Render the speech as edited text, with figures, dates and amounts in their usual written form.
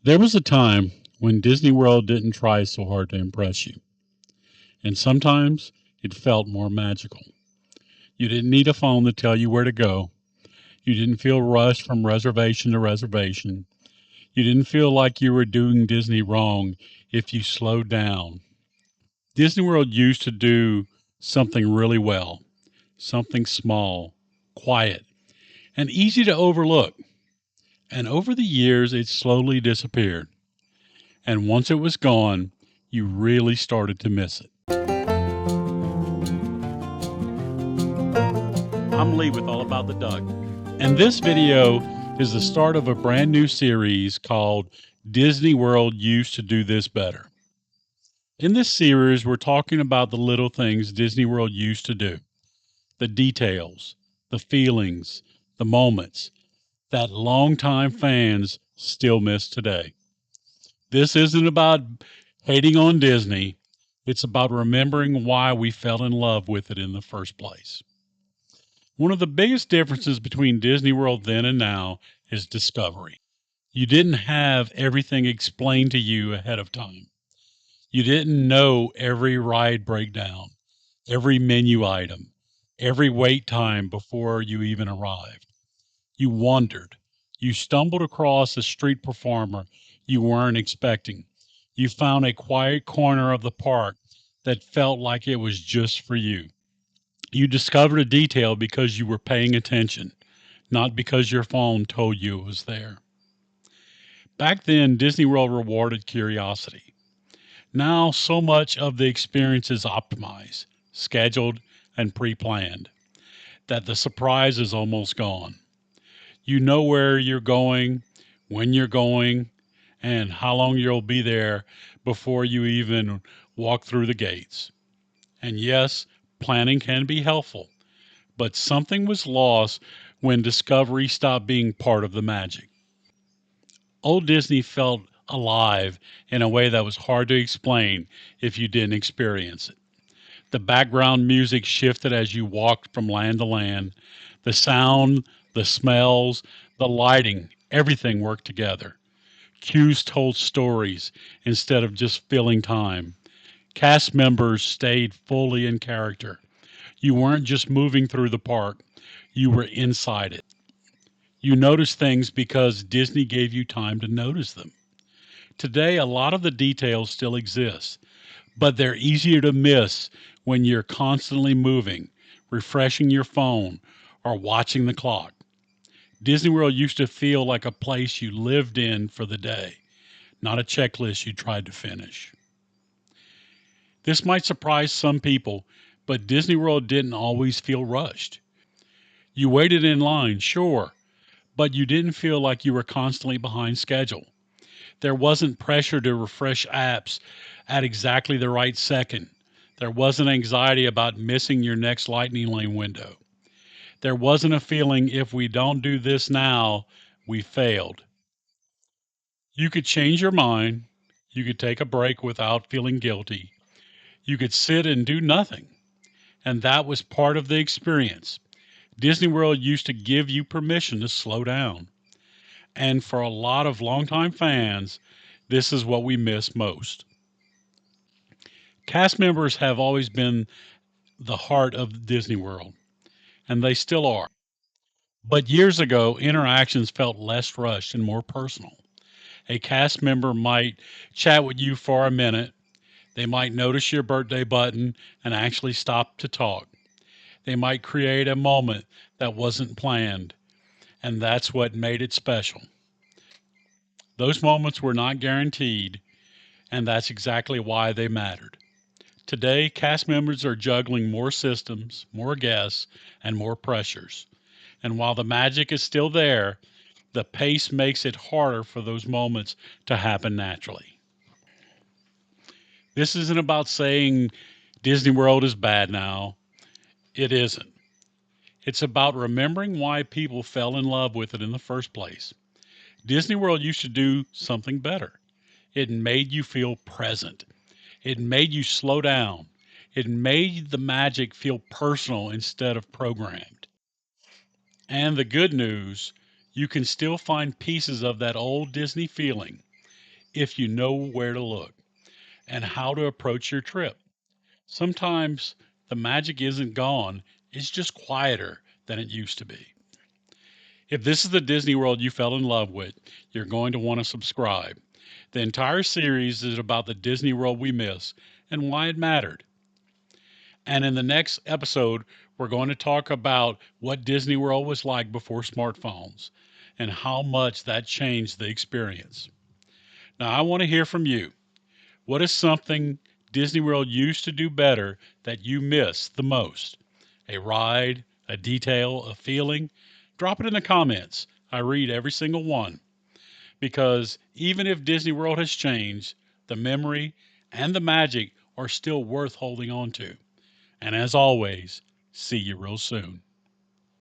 There was a time when Disney World didn't try so hard to impress you, and sometimes it felt more magical. You didn't need a phone to tell you where to go. You didn't feel rushed from reservation to reservation. You didn't feel like you were doing Disney wrong if you slowed down. Disney World used to do something really well, something small, quiet, and easy to overlook. And over the years, it slowly disappeared. And once it was gone, you really started to miss it. I'm Lee with All About the Duck, and this video is the start of a brand new series called Disney World Used to Do This Better. In this series, we're talking about the little things Disney World used to do, the details, the feelings, the moments that longtime fans still miss today. This isn't about hating on Disney. It's about remembering why we fell in love with it in the first place. One of the biggest differences between Disney World then and now is discovery. You didn't have everything explained to you ahead of time. You didn't know every ride breakdown, every menu item, every wait time before you even arrived. You wondered. You stumbled across a street performer you weren't expecting. You found a quiet corner of the park that felt like it was just for you. You discovered a detail because you were paying attention, not because your phone told you it was there. Back then, Disney World rewarded curiosity. Now, so much of the experience is optimized, scheduled, and pre planned that the surprise is almost gone. You know where you're going, when you're going, and how long you'll be there before you even walk through the gates. And yes, planning can be helpful, but something was lost when discovery stopped being part of the magic. Old Disney felt alive in a way that was hard to explain if you didn't experience it. The background music shifted as you walked from land to land. The sound, the smells, the lighting, everything worked together. Cues told stories instead of just filling time. Cast members stayed fully in character. You weren't just moving through the park, you were inside it. You noticed things because Disney gave you time to notice them. Today, a lot of the details still exist, but they're easier to miss when you're constantly moving, refreshing your phone, or watching the clock. Disney World used to feel like a place you lived in for the day, not a checklist you tried to finish. This might surprise some people, but Disney World didn't always feel rushed. You waited in line, sure, but you didn't feel like you were constantly behind schedule. There wasn't pressure to refresh apps at exactly the right second. There wasn't anxiety about missing your next lightning lane window. There wasn't a feeling if we don't do this now, we failed. You could change your mind. You could take a break without feeling guilty. You could sit and do nothing. And that was part of the experience. Disney World used to give you permission to slow down. And for a lot of longtime fans, this is what we miss most. Cast members have always been the heart of Disney World, and they still are. But years ago, interactions felt less rushed and more personal. A cast member might chat with you for a minute. They might notice your birthday button and actually stop to talk. They might create a moment that wasn't planned, and that's what made it special. Those moments were not guaranteed, and that's exactly why they mattered. Today, cast members are juggling more systems, more guests, and more pressures. And while the magic is still there, the pace makes it harder for those moments to happen naturally. This isn't about saying Disney World is bad now. It isn't. It's about remembering why people fell in love with it in the first place. Disney World used to do something better. It made you feel present. It made you slow down. It made the magic feel personal instead of programmed. And the good news, you can still find pieces of that old Disney feeling if you know where to look and how to approach your trip. Sometimes the magic isn't gone, it's just quieter than it used to be. If this is the Disney World you fell in love with, you're going to want to subscribe. The entire series is about the Disney World we miss and why it mattered. And in the next episode, we're going to talk about what Disney World was like before smartphones and how much that changed the experience. Now, I want to hear from you. What is something Disney World used to do better that you miss the most? A ride, a detail, a feeling? Drop it in the comments. I read every single one because even if Disney World has changed, the memory and the magic are still worth holding on to. And as always, see you real soon.